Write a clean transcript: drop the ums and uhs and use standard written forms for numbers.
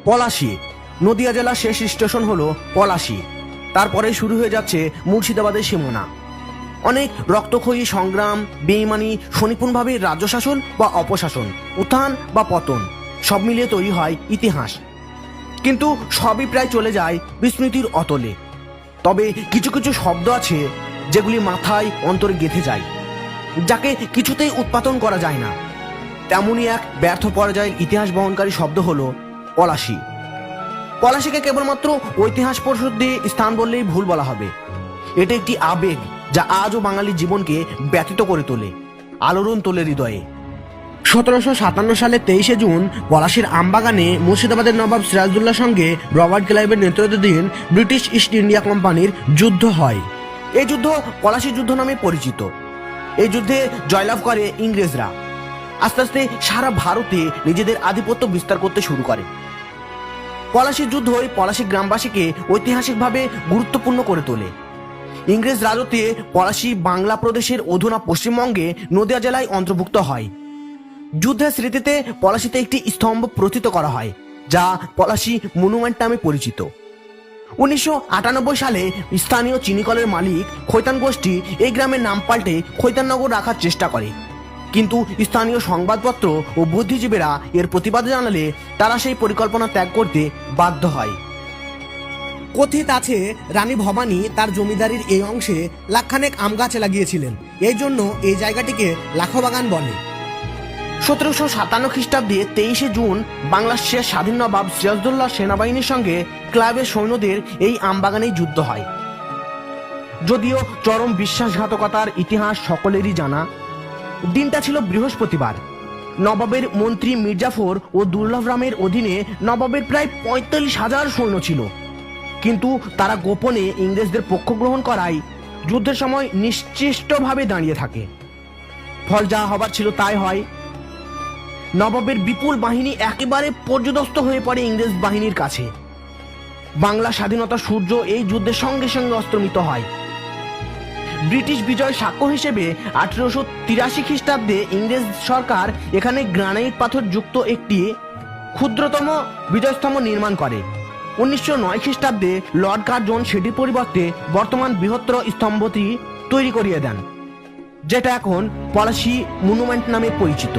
পলাশী নদিয়া জেলার শেষ স্টেশন হলো পলাশী। তারপরে শুরু হয়ে যাচ্ছে মুর্শিদাবাদের সীমানা। অনেক রক্তক্ষয়ী সংগ্রাম, বেইমানি, সুনিপুণভাবে রাজ্য শাসন বা অপশাসন, উত্থান বা পতন, সব মিলিয়ে তৈরি হয় ইতিহাস। কিন্তু সবই প্রায় চলে যায় বিস্মৃতির অতলে। তবে কিছু কিছু শব্দ আছে যেগুলি মাথায় অন্তরে গেঁথে যায়, যাকে কিছুতেই উৎপাদন করা যায় না। তেমনই এক ব্যর্থ পর্যায়ের ইতিহাস বহনকারী শব্দ হলো পলাশী। পলাশীকে কেবলমাত্র ঐতিহাস পরিশুদ্ধি স্থান বললেই ভুল বলা হবে। এটা একটি আবেগ যা আজও বাঙালির জীবনকে ব্যতীত করে তোলে, আলোড়ন তোলে হৃদয়ে। 1757 সালের 23শে জুন পলাশীর আমবাগানে মুর্শিদাবাদের নবাব সিরাজউদ্দৌলার সঙ্গে রবার্ট ক্লাইভের নেতৃত্বাধীন ব্রিটিশ ইস্ট ইন্ডিয়া কোম্পানির যুদ্ধ হয়। এই যুদ্ধ পলাশী যুদ্ধ নামে পরিচিত। এই যুদ্ধে জয়লাভ করে ইংরেজরা। আস্তে আস্তে সারা ভারতে নিজেদের আধিপত্য বিস্তার করতে শুরু করে। পলাশীর যুদ্ধই পলাশী গ্রামবাসীকে ঐতিহাসিকভাবে গুরুত্বপূর্ণ করে তোলে। ইংরেজ রাজত্বে পলাশী বাংলা প্রদেশের অধুনা পশ্চিমবঙ্গে নদিয়া জেলায় অন্তর্ভুক্ত হয়। যুদ্ধের স্মৃতিতে পলাশীতে একটি স্তম্ভ প্রথিত করা হয়, যা পলাশী মনুমেন্ট নামে পরিচিত। 1998 সালে স্থানীয় চিনিকলের মালিক খৈতান গোষ্ঠী এই গ্রামের নাম পাল্টে খৈতাননগর রাখার চেষ্টা করে, কিন্তু স্থানীয় সংবাদপত্র ও বুদ্ধিজীবীরা এর প্রতিবাদ জানালে তারা সেই পরিকল্পনা ত্যাগ করতে বাধ্য হয়। কথিত আছে রানী ভবানী তার জমিদারির এই অংশে লাখখানেক আম গাছ লাগিয়েছিলেন, এই জন্য এই জায়গাটিকে লাখবাগান বলে। 1757 খ্রিস্টাব্দে 23শে জুন বাংলার শেষ স্বাধীন নবাব সিরাজউদ্দৌলার সেনাবাহিনীর সঙ্গে ক্লাবের সৈন্যদের এই আমবাগানেই যুদ্ধ হয়। যদিও চরম বিশ্বাসঘাতকতার ইতিহাস সকলেরই জানা। দিনটা ছিল বৃহস্পতিবার। নবাবের মন্ত্রী মির্জাফর ও দুর্লভ রামের অধীনে নবাবের প্রায় 45,000 সৈন্য ছিল, কিন্তু তারা গোপনে ইংরেজদের পক্ষ গ্রহণ করায় যুদ্ধের সময় নিশ্চিষ্টভাবে দাঁড়িয়ে থাকে। ফল যা হবার ছিল তাই হয়। নবাবের বিপুল বাহিনী একেবারে পর্যদস্ত হয়ে পড়ে ইংরেজ বাহিনীর কাছে। বাংলা স্বাধীনতার সূর্য এই যুদ্ধের সঙ্গে সঙ্গে অস্তমিত হয়। ব্রিটিশ বিজয় সাক্ষ্য হিসেবে 1883 খ্রিস্টাব্দে ইংরেজ সরকার এখানে গ্রানাইট পাথর যুক্ত একটি ক্ষুদ্রতম বিজয়স্তম্ভ নির্মাণ করে। 1909 খ্রিস্টাব্দে লর্ড কার্জন সেটির পরিবর্তে বর্তমান বৃহত্তর স্তম্ভটি তৈরি করিয়ে দেন, যেটা এখন পলাশী মনুমেন্ট নামে পরিচিত।